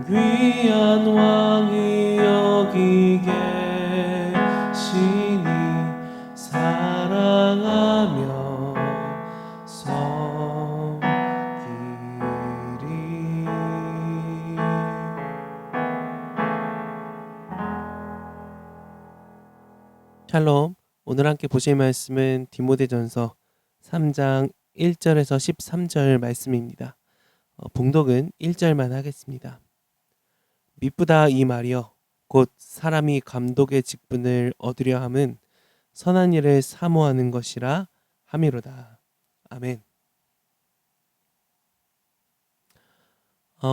귀한 왕이 여기 계시니 사랑하며 섬기리. 샬롬. 오늘 함께 보실 말씀은 디모데전서 3장 1절에서 13절 말씀입니다. 봉독은 1절만 하겠습니다. 미쁘다 이 말이여 곧 사람이 감독의 직분을 얻으려 함은 선한 일을 사모하는 것이라 함이로다. 아멘.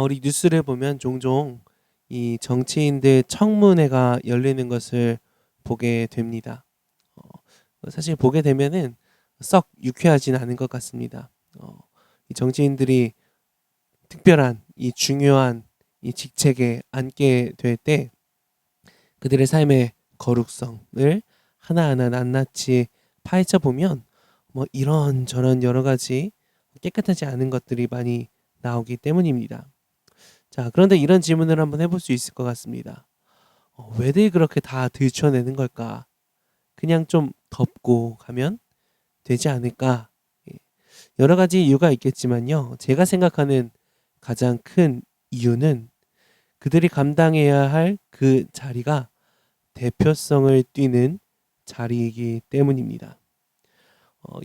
우리 뉴스를 보면 종종 이 정치인들 청문회가 열리는 것을 보게 됩니다. 사실 보게 되면은 썩 유쾌하진 않은 것 같습니다. 이 정치인들이 특별한 이 중요한 이 직책에 앉게 될 때 그들의 삶의 거룩성을 하나하나 낱낱이 파헤쳐 보면 뭐 이런저런 여러 가지 깨끗하지 않은 것들이 많이 나오기 때문입니다. 자, 그런데 이런 질문을 한번 해볼 수 있을 것 같습니다. 왜들 그렇게 다 들춰내는 걸까? 그냥 좀 덮고 가면 되지 않을까? 여러 가지 이유가 있겠지만요. 제가 생각하는 가장 큰 이유는 그들이 감당해야 할 그 자리가 대표성을 띠는 자리이기 때문입니다.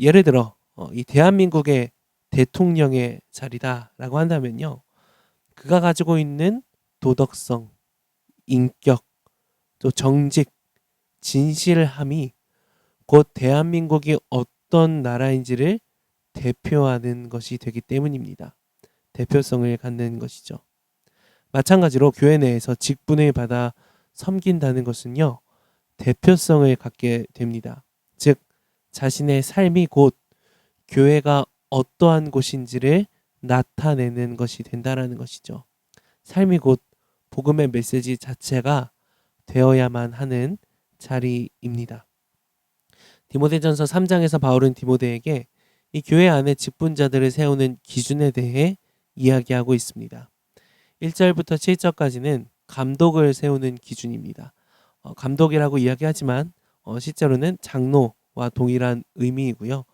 예를 들어 이 대한민국의 대통령의 자리다라고 한다면요. 그가 가지고 있는 도덕성, 인격, 또 정직, 진실함이 곧 대한민국이 어떤 나라인지를 대표하는 것이 되기 때문입니다. 대표성을 갖는 것이죠. 마찬가지로 교회 내에서 직분을 받아 섬긴다는 것은요. 대표성을 갖게 됩니다. 즉 자신의 삶이 곧 교회가 어떠한 곳인지를 나타내는 것이 된다라는 것이죠. 삶이 곧 복음의 메시지 자체가 되어야만 하는 자리입니다. 디모데전서 3장에서 바울은 디모데에게 이 교회 안에 직분자들을 세우는 기준에 대해 이야기하고 있습니다. 1절부터 7절까지는 감독을 세우는 기준입니다. 감독이라고 이야기하지만 실제로는 장로와 동일한 의미이고요.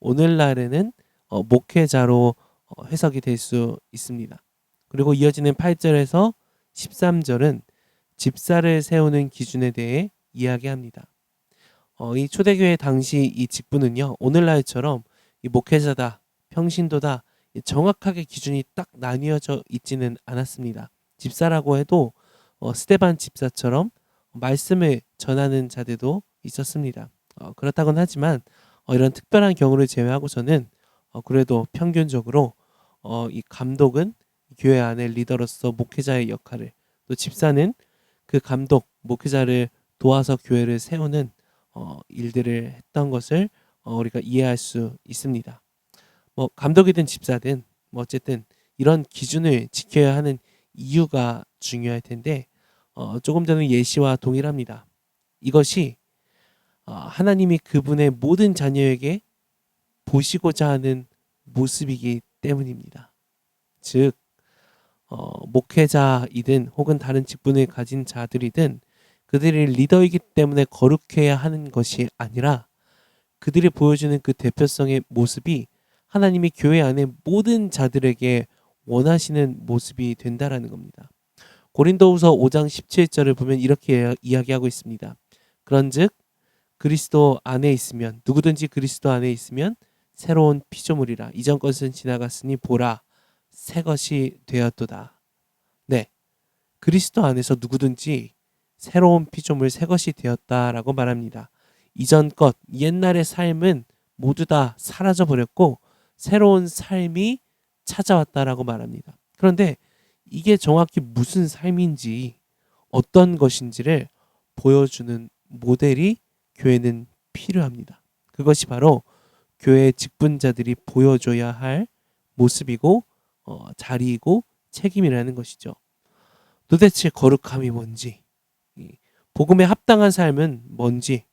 오늘날에는 목회자로 해석이 될 수 있습니다. 그리고 이어지는 8절에서 13절은 집사를 세우는 기준에 대해 이야기합니다. 이 초대교회 당시 이 직분은요. 오늘날처럼 이 목회자다, 평신도다 정확하게 기준이 딱 나뉘어져 있지는 않았습니다. 집사라고 해도 스데반 집사처럼 말씀을 전하는 자들도 있었습니다. 그렇다고는 하지만 이런 특별한 경우를 제외하고서는 그래도 평균적으로 이 감독은 교회 안의 리더로서 목회자의 역할을, 또 집사는 그 감독, 목회자를 도와서 교회를 세우는 일들을 했던 것을 우리가 이해할 수 있습니다. 뭐 감독이든 집사든 뭐 어쨌든 이런 기준을 지켜야 하는 이유가 중요할 텐데 조금 전에 예시와 동일합니다. 이것이 하나님이 그분의 모든 자녀에게 보시고자 하는 모습이기 때문입니다. 즉 목회자이든 혹은 다른 직분을 가진 자들이든 그들이 리더이기 때문에 거룩해야 하는 것이 아니라 그들이 보여주는 그 대표성의 모습이 하나님이 교회 안에 모든 자들에게 원하시는 모습이 된다라는 겁니다. 고린도후서 5장 17절을 보면 이렇게 이야기하고 있습니다. 그런즉 그리스도 안에 있으면, 누구든지 그리스도 안에 있으면 새로운 피조물이라. 이전 것은 지나갔으니 보라 새 것이 되었도다. 네, 그리스도 안에서 누구든지 새로운 피조물 새 것이 되었다라고 말합니다. 이전 것, 옛날의 삶은 모두 다 사라져 버렸고 새로운 삶이 찾아왔다라고 말합니다. 그런데 이게 정확히 무슨 삶인지, 어떤 것인지를 보여주는 모델이 교회는 필요합니다. 그것이 바로 교회의 직분자들이 보여줘야 할 모습이고 자리이고 책임이라는 것이죠. 도대체 거룩함이 뭔지, 복음에 합당한 삶은 뭔지,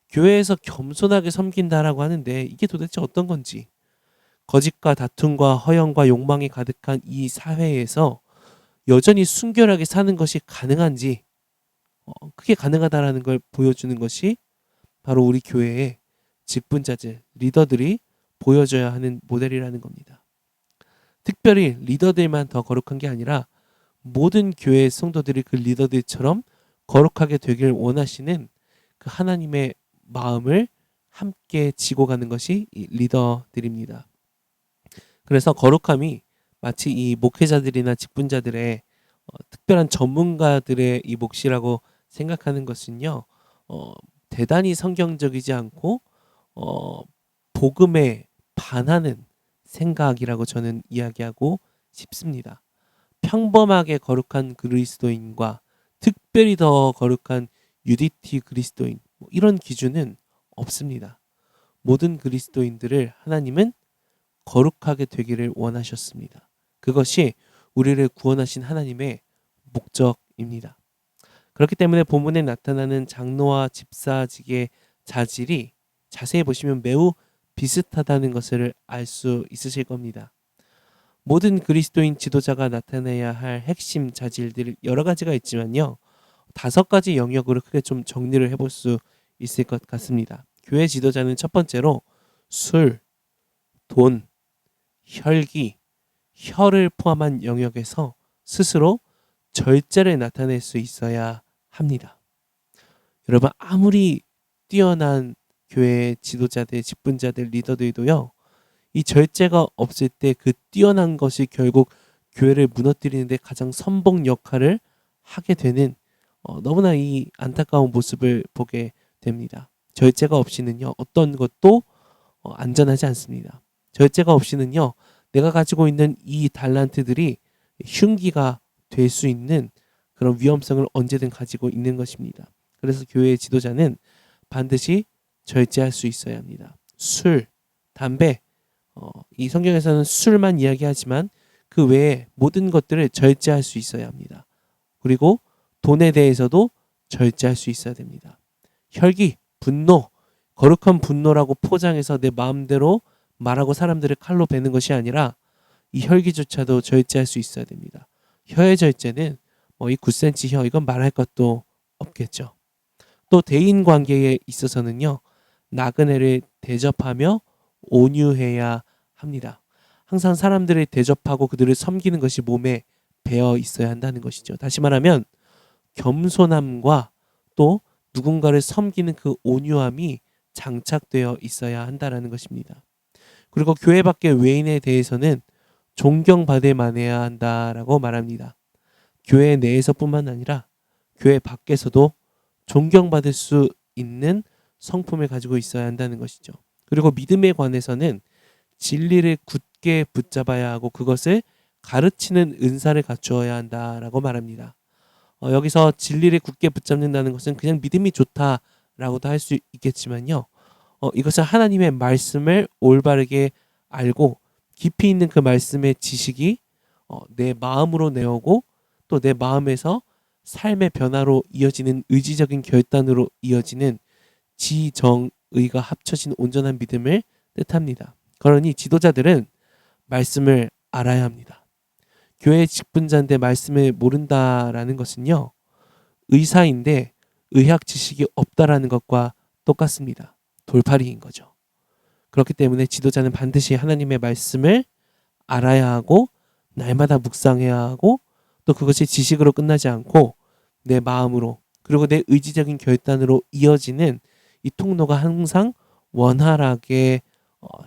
교회에서 겸손하게 섬긴다라고 하는데 이게 도대체 어떤 건지, 거짓과 다툼과 허영과 욕망이 가득한 이 사회에서 여전히 순결하게 사는 것이 가능한지, 그게 가능하다라는 걸 보여주는 것이 바로 우리 교회의 직분자들, 리더들이 보여줘야 하는 모델이라는 겁니다. 특별히 리더들만 더 거룩한 게 아니라 모든 교회 성도들이 그 리더들처럼 거룩하게 되길 원하시는 그 하나님의 마음을 함께 지고 가는 것이 이 리더들입니다. 그래서 거룩함이 마치 이 목회자들이나 직분자들의 특별한 전문가들의 이 몫이라고 생각하는 것은요, 대단히 성경적이지 않고 복음에 반하는 생각이라고 저는 이야기하고 싶습니다. 평범하게 거룩한 그리스도인과 특별히 더 거룩한 UDT 그리스도인, 이런 기준은 없습니다. 모든 그리스도인들을 하나님은 거룩하게 되기를 원하셨습니다. 그것이 우리를 구원하신 하나님의 목적입니다. 그렇기 때문에 본문에 나타나는 장로와 집사직의 자질이 자세히 보시면 매우 비슷하다는 것을 알 수 있으실 겁니다. 모든 그리스도인 지도자가 나타내야 할 핵심 자질들 여러 가지가 있지만요. 5가지 영역으로 크게 좀 정리를 해볼 수 있을 것 같습니다. 교회 지도자는 첫 번째로 술, 돈, 혈기, 혀를 포함한 영역에서 스스로 절제를 나타낼 수 있어야 합니다. 여러분, 아무리 뛰어난 교회 지도자들, 직분자들, 리더들도요, 이 절제가 없을 때 그 뛰어난 것이 결국 교회를 무너뜨리는데 가장 선봉 역할을 하게 되는 너무나 이 안타까운 모습을 보게 됩니다. 절제가 없이는요, 어떤 것도 안전하지 않습니다. 절제가 없이는요, 내가 가지고 있는 이 달란트들이 흉기가 될 수 있는 그런 위험성을 언제든 가지고 있는 것입니다. 그래서 교회의 지도자는 반드시 절제할 수 있어야 합니다. 술, 담배, 이 성경에서는 술만 이야기하지만 그 외에 모든 것들을 절제할 수 있어야 합니다. 그리고 돈에 대해서도 절제할 수 있어야 됩니다. 혈기, 분노, 거룩한 분노라고 포장해서 내 마음대로 말하고 사람들을 칼로 베는 것이 아니라 이 혈기조차도 절제할 수 있어야 됩니다. 혀의 절제는 이 9cm 혀, 이건 말할 것도 없겠죠. 또 대인 관계에 있어서는요, 나그네를 대접하며 온유해야 합니다. 항상 사람들을 대접하고 그들을 섬기는 것이 몸에 배어 있어야 한다는 것이죠. 다시 말하면 겸손함과 또 누군가를 섬기는 그 온유함이 장착되어 있어야 한다는 것입니다. 그리고 교회 밖의 외인에 대해서는 존경받을 만해야 한다라고 말합니다. 교회 내에서뿐만 아니라 교회 밖에서도 존경받을 수 있는 성품을 가지고 있어야 한다는 것이죠. 그리고 믿음에 관해서는 진리를 굳게 붙잡아야 하고 그것을 가르치는 은사를 갖추어야 한다라고 말합니다. 여기서 진리를 굳게 붙잡는다는 것은 그냥 믿음이 좋다라고도 할 수 있겠지만요. 이것은 하나님의 말씀을 올바르게 알고 깊이 있는 그 말씀의 지식이 내 마음으로 내오고 또 내 마음에서 삶의 변화로 이어지는 의지적인 결단으로 이어지는 지정의가 합쳐진 온전한 믿음을 뜻합니다. 그러니 지도자들은 말씀을 알아야 합니다. 교회 직분자인데 말씀을 모른다라는 것은요, 의사인데 의학 지식이 없다라는 것과 똑같습니다. 돌팔이인 거죠. 그렇기 때문에 지도자는 반드시 하나님의 말씀을 알아야 하고 날마다 묵상해야 하고 또 그것이 지식으로 끝나지 않고 내 마음으로 그리고 내 의지적인 결단으로 이어지는 이 통로가 항상 원활하게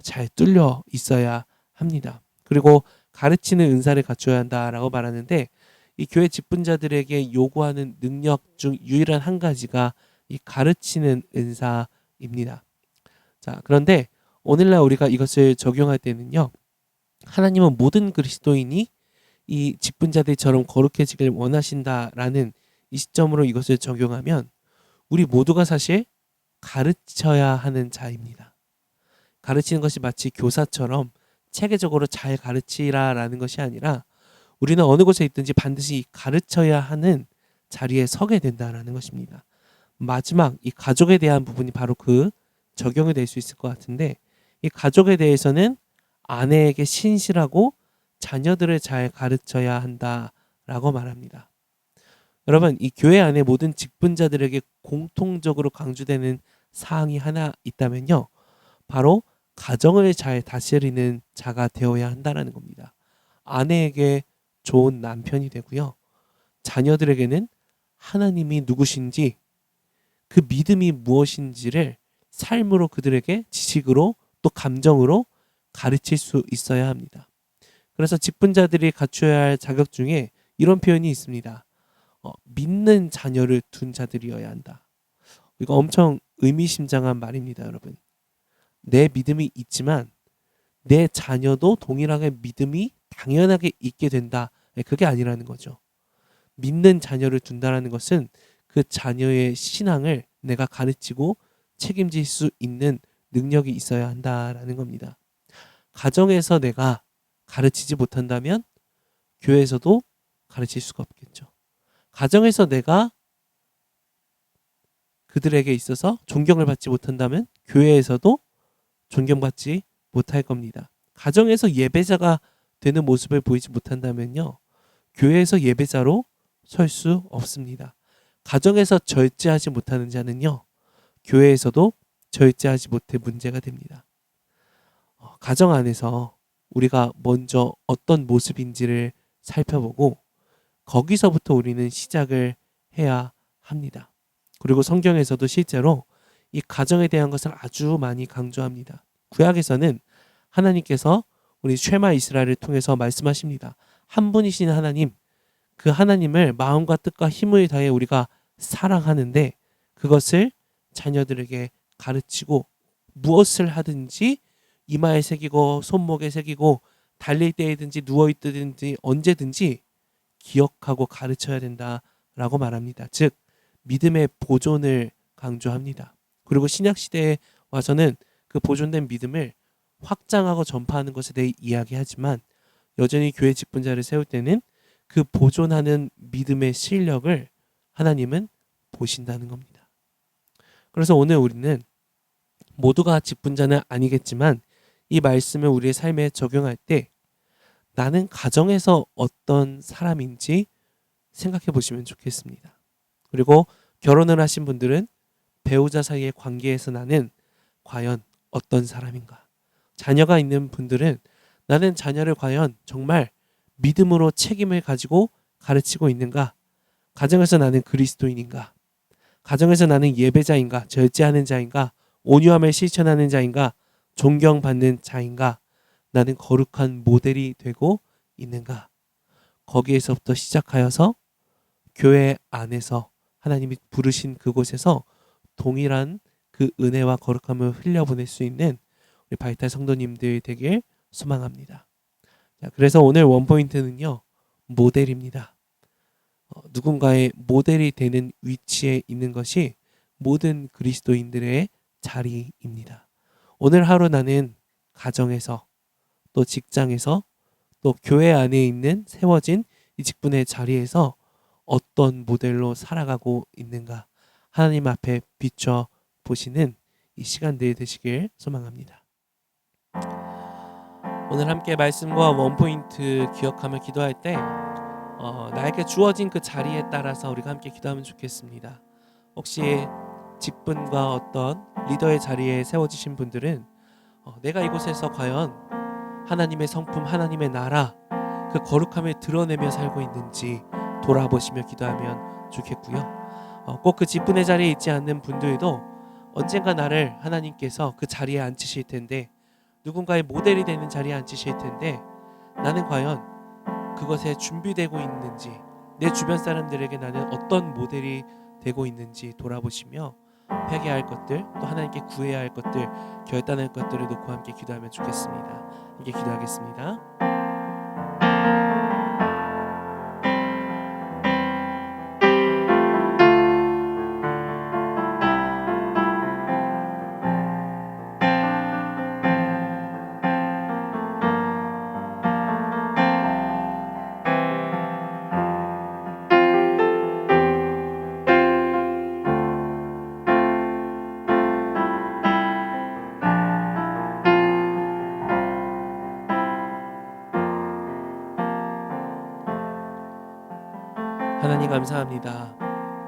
잘 뚫려 있어야 합니다. 그리고 가르치는 은사를 갖춰야 한다라고 말하는데 이 교회 직분자들에게 요구하는 능력 중 유일한 한 가지가 이 가르치는 은사입니다. 자, 그런데 오늘날 우리가 이것을 적용할 때는요, 하나님은 모든 그리스도인이 이 직분자들처럼 거룩해지길 원하신다라는 이 시점으로 이것을 적용하면 우리 모두가 사실 가르쳐야 하는 자입니다. 가르치는 것이 마치 교사처럼 체계적으로 잘 가르치라라는 것이 아니라 우리는 어느 곳에 있든지 반드시 가르쳐야 하는 자리에 서게 된다라는 것입니다. 마지막 이 가족에 대한 부분이 바로 그 적용이 될 수 있을 것 같은데 이 가족에 대해서는 아내에게 신실하고 자녀들을 잘 가르쳐야 한다라는 라고 말합니다. 여러분, 이 교회 안에 모든 직분자들에게 공통적으로 강조되는 사항이 하나 있다면요. 바로 가정을 잘 다스리는 자가 되어야 한다는 겁니다. 아내에게 좋은 남편이 되고요. 자녀들에게는 하나님이 누구신지, 그 믿음이 무엇인지를 삶으로 그들에게 지식으로 또 감정으로 가르칠 수 있어야 합니다. 그래서 직분자들이 갖춰야 할 자격 중에 이런 표현이 있습니다. 믿는 자녀를 둔 자들이어야 한다. 이거 엄청 의미심장한 말입니다, 여러분. 내 믿음이 있지만 내 자녀도 동일하게 믿음이 당연하게 있게 된다. 그게 아니라는 거죠. 믿는 자녀를 둔다라는 것은 그 자녀의 신앙을 내가 가르치고 책임질 수 있는 능력이 있어야 한다라는 겁니다. 가정에서 내가 가르치지 못한다면 교회에서도 가르칠 수가 없겠죠. 가정에서 내가 그들에게 있어서 존경을 받지 못한다면 교회에서도 존경받지 못할 겁니다. 가정에서 예배자가 되는 모습을 보이지 못한다면요. 교회에서 예배자로 설 수 없습니다. 가정에서 절제하지 못하는 자는요. 교회에서도 절제하지 못해 문제가 됩니다. 가정 안에서 우리가 먼저 어떤 모습인지를 살펴보고 거기서부터 우리는 시작을 해야 합니다. 그리고 성경에서도 실제로 이 가정에 대한 것을 아주 많이 강조합니다. 구약에서는 하나님께서 우리 쉐마 이스라엘을 통해서 말씀하십니다. 한 분이신 하나님, 그 하나님을 마음과 뜻과 힘을 다해 우리가 사랑하는데 그것을 자녀들에게 가르치고 무엇을 하든지 이마에 새기고 손목에 새기고 달릴 때이든지 누워있든지 언제든지 기억하고 가르쳐야 된다라고 말합니다. 즉 믿음의 보존을 강조합니다. 그리고 신약시대에 와서는 그 보존된 믿음을 확장하고 전파하는 것에 대해 이야기하지만 여전히 교회 직분자를 세울 때는 그 보존하는 믿음의 실력을 하나님은 보신다는 겁니다. 그래서 오늘 우리는 모두가 직분자는 아니겠지만 이 말씀을 우리의 삶에 적용할 때 나는 가정에서 어떤 사람인지 생각해 보시면 좋겠습니다. 그리고 결혼을 하신 분들은 배우자 사이의 관계에서 나는 과연 어떤 사람인가? 자녀가 있는 분들은 나는 자녀를 과연 정말 믿음으로 책임을 가지고 가르치고 있는가? 가정에서 나는 그리스도인인가? 가정에서 나는 예배자인가? 절제하는 자인가? 온유함을 실천하는 자인가? 존경받는 자인가? 나는 거룩한 모델이 되고 있는가? 거기에서부터 시작하여서 교회 안에서 하나님이 부르신 그곳에서 동일한 그 은혜와 거룩함을 흘려보낼 수 있는 우리 바이탈 성도님들 되길 소망합니다. 자, 그래서 오늘 원포인트는요. 모델입니다. 누군가의 모델이 되는 위치에 있는 것이 모든 그리스도인들의 자리입니다. 오늘 하루 나는 가정에서 또 직장에서 또 교회 안에 있는 세워진 이 직분의 자리에서 어떤 모델로 살아가고 있는가 하나님 앞에 비춰 보시는 이 시간들이 되시길 소망합니다. 오늘 함께 말씀과 원포인트 기억하며 기도할 때 나에게 주어진 그 자리에 따라서 우리가 함께 기도하면 좋겠습니다. 혹시 직분과 어떤 리더의 자리에 세워지신 분들은 내가 이곳에서 과연 하나님의 성품, 하나님의 나라 그 거룩함을 드러내며 살고 있는지 돌아보시며 기도하면 좋겠고요. 꼭 그 직분의 자리에 있지 않는 분들도 언젠가 나를 하나님께서 그 자리에 앉히실 텐데 누군가의 모델이 되는 자리에 앉히실 텐데 나는 과연 그것에 준비되고 있는지 내 주변 사람들에게 나는 어떤 모델이 되고 있는지 돌아보시며 회개할 것들 또 하나님께 구해야 할 것들 결단할 것들을 놓고 함께 기도하면 좋겠습니다. 함께 기도하겠습니다. 하나님 감사합니다.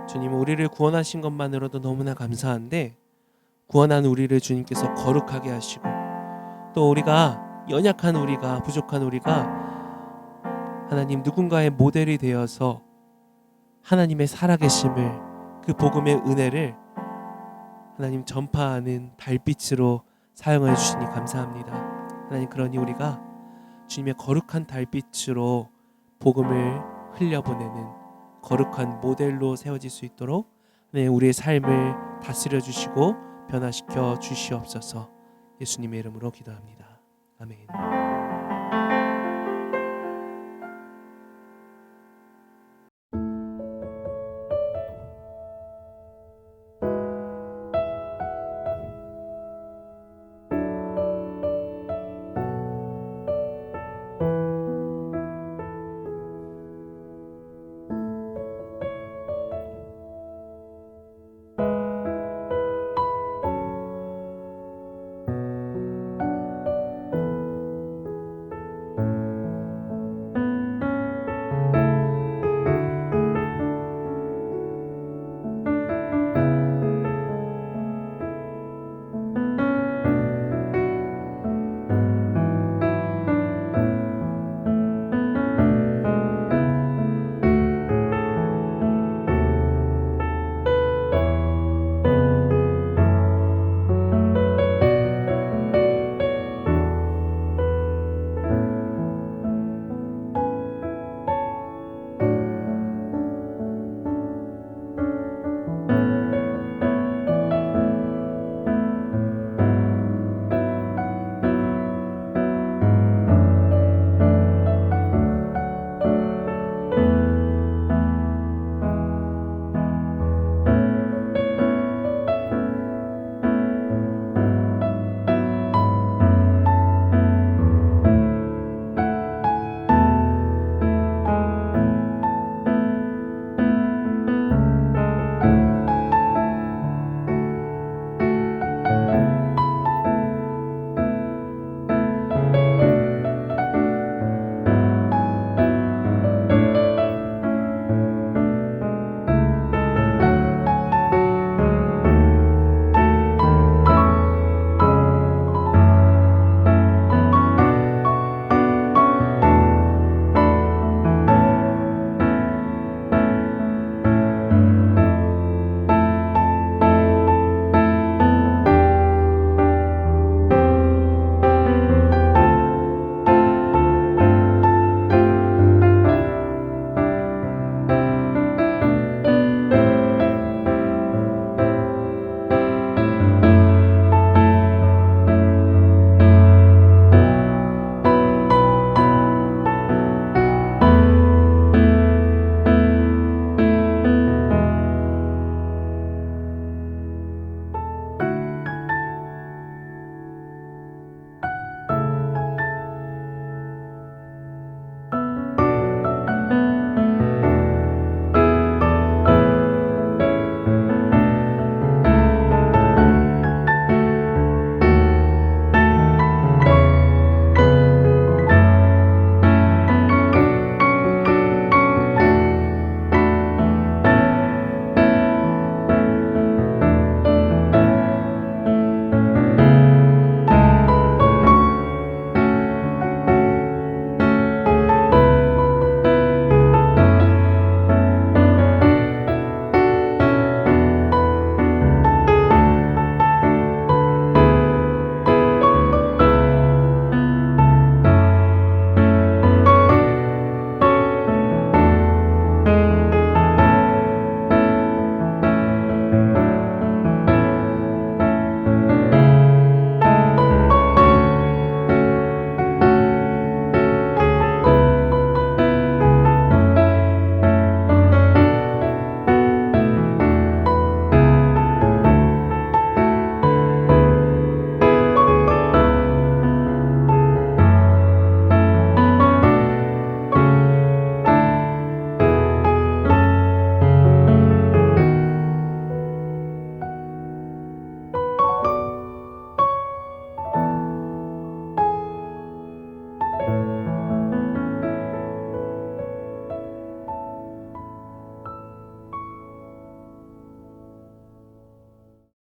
주님, 우리를 구원하신 것만으로도 너무나 감사한데 구원한 우리를 주님께서 거룩하게 하시고 또 우리가 연약한 우리가 부족한 우리가 하나님 누군가의 모델이 되어서 하나님의 살아계심을 그 복음의 은혜를 하나님 전파하는 달빛으로 사용해 주시니 감사합니다. 하나님, 그러니 우리가 주님의 거룩한 달빛으로 복음을 흘려보내는 거룩한 모델로 세워질 수 있도록 하나님 우리의 삶을 다스려 주시고 변화시켜 주시옵소서. 예수님의 이름으로 기도합니다. 아멘.